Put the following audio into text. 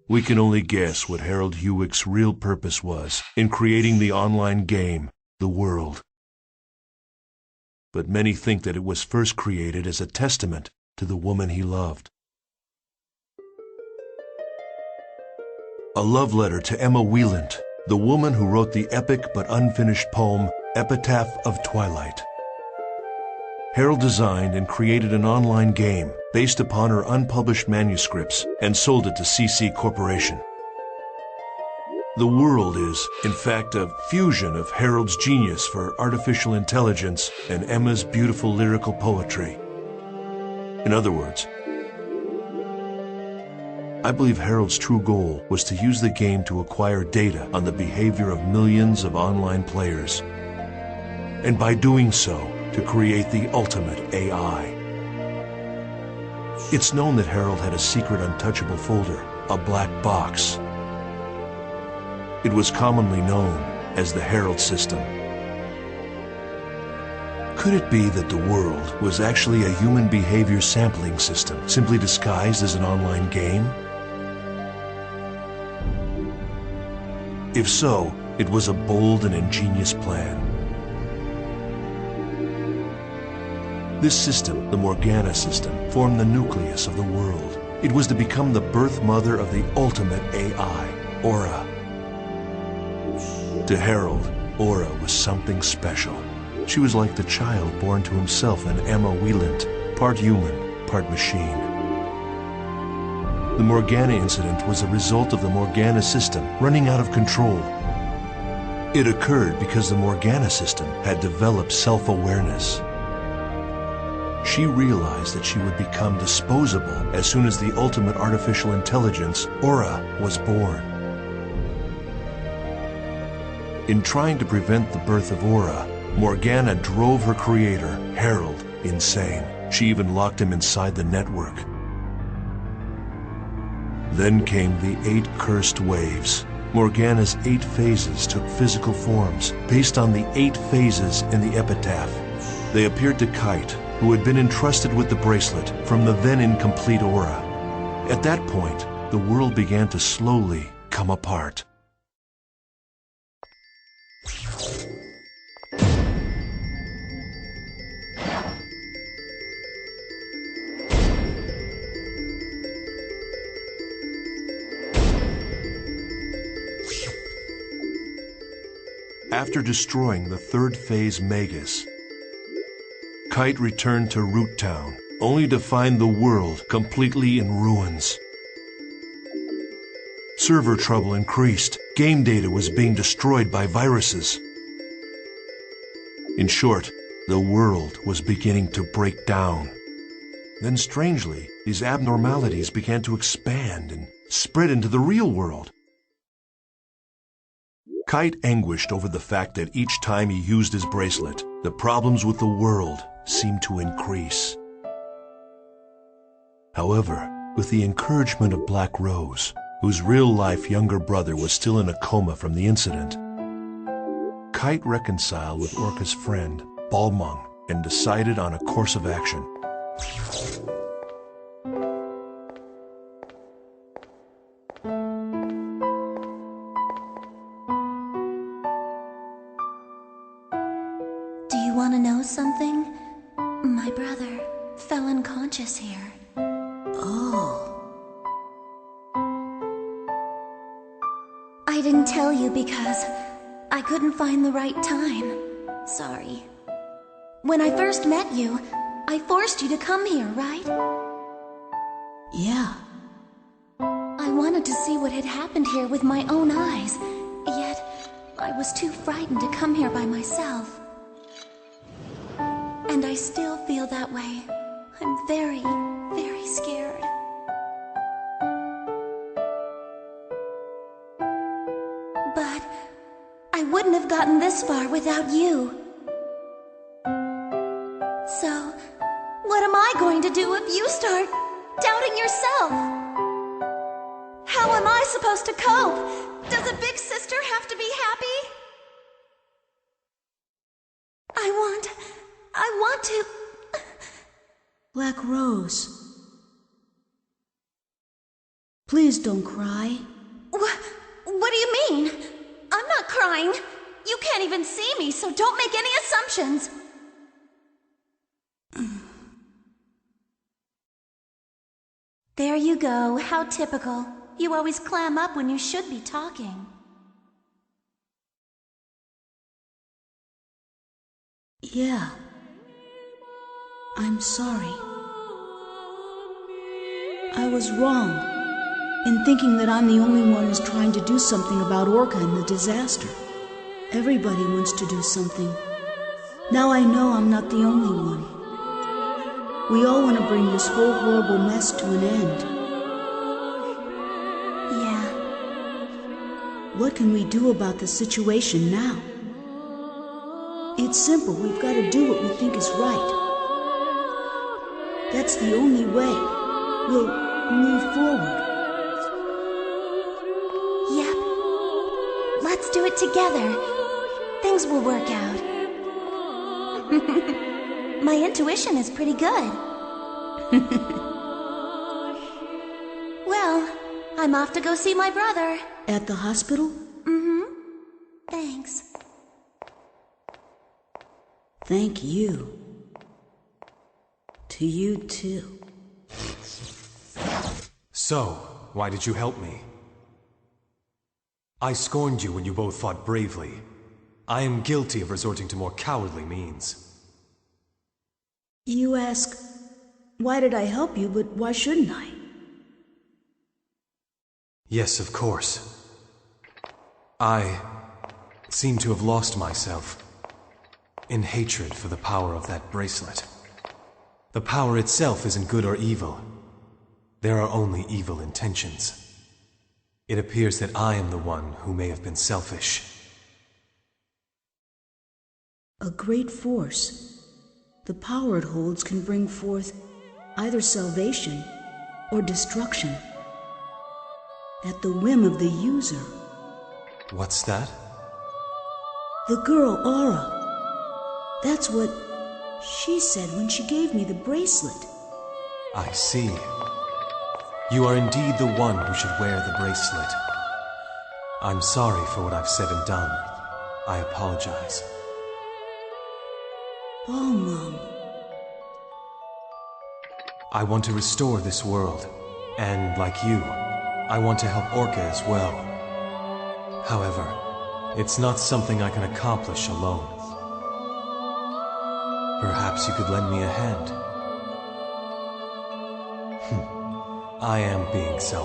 We can only guess what Harold Hewick's real purpose was in creating the online game, The World. But many think that it was first created as a testament to the woman he loved. A love letter to Emma Wieland, the woman who wrote the epic but unfinished poem Epitaph of Twilight. Harold designed and created an online game based upon her unpublished manuscripts and sold it to CC Corporation. The World is, in fact, a fusion of Harold's genius for artificial intelligence and Emma's beautiful lyrical poetry. In other words, I believe Harold's true goal was to use the game to acquire data on the behavior of millions of online players, and by doing so, to create the ultimate AI. It's known that Harold had a secret untouchable folder, a black box. It was commonly known as the Harold System. Could it be that the World was actually a human behavior sampling system, simply disguised as an online game? If so, it was a bold and ingenious plan. This system, the Morgana system, formed the nucleus of the World. It was to become the birth mother of the ultimate AI, Aura. To Harold, Aura was something special. She was like the child born to himself in Emma Wieland, part human, part machine. The Morgana incident was a result of the Morgana system running out of control. It occurred because the Morgana system had developed self-awareness. She realized that she would become disposable as soon as the ultimate artificial intelligence, Aura, was born. In trying to prevent the birth of Aura, Morgana drove her creator, Harold, insane. She even locked him inside the network. Then came the 8 cursed waves. Morgana's 8 phases took physical forms based on the 8 phases in the epitaph. They appeared to Kite, who had been entrusted with the bracelet from the then incomplete Aura. At that point, the world began to slowly come apart. After destroying the 3rd phase Magus, Kite returned to Root Town, only to find the world completely in ruins. Server trouble increased. Game data was being destroyed by viruses. In short, the world was beginning to break down. Then strangely, these abnormalities began to expand and spread into the real world. Kite anguished over the fact that each time he used his bracelet, the problems with the world seemed to increase. However, with the encouragement of Black Rose, whose real-life younger brother was still in a coma from the incident, Kite reconciled with Orca's friend, Balmung, and decided on a course of action. Do you want to know something? My brother fell unconscious here. Oh. I didn't tell you because I couldn't find the right time. Sorry. When I first met you, I forced you to come here, right? Yeah. I wanted to see what had happened here with my own eyes, yet I was too frightened to come here by myself. And I still feel that way. I'm very, very scared. But I wouldn't have gotten this far without you. So, what am I going to do if you start doubting yourself? How am I supposed to cope? Does a big sister have to be happy? I want to... Black Rose. Please don't cry. What do you mean? I'm not crying. You can't even see me, so don't make any assumptions. There you go. How typical. You always clam up when you should be talking. Yeah. I'm sorry. I was wrong in thinking that I'm the only one who's trying to do something about Orca and the disaster. Everybody wants to do something. Now I know I'm not the only one. We all want to bring this whole horrible mess to an end. Yeah. What can we do about the situation now? It's simple. We've got to do what we think is right. That's the only way we'll move forward. Yep. Let's do it together. Things will work out. My intuition is pretty good. Well, I'm off to go see my brother. At the hospital? Mm-hmm. Thanks. Thank you. To you too. So, why did you help me? I scorned you when you both fought bravely. I am guilty of resorting to more cowardly means. You ask, why did I help you, but why shouldn't I? Yes, of course. I seem to have lost myself in hatred for the power of that bracelet. The power itself isn't good or evil. There are only evil intentions. It appears that I am the one who may have been selfish. A great force. The power it holds can bring forth either salvation or destruction at the whim of the user. What's that? The girl, Aura. That's what she said when she gave me the bracelet. I see. You are indeed the one who should wear the bracelet. I'm sorry for what I've said and done. I apologize. Oh, Mom. I want to restore this world, and like you, I want to help Orca as well. However, it's not something I can accomplish alone. Perhaps you could lend me a hand. I am being selfish.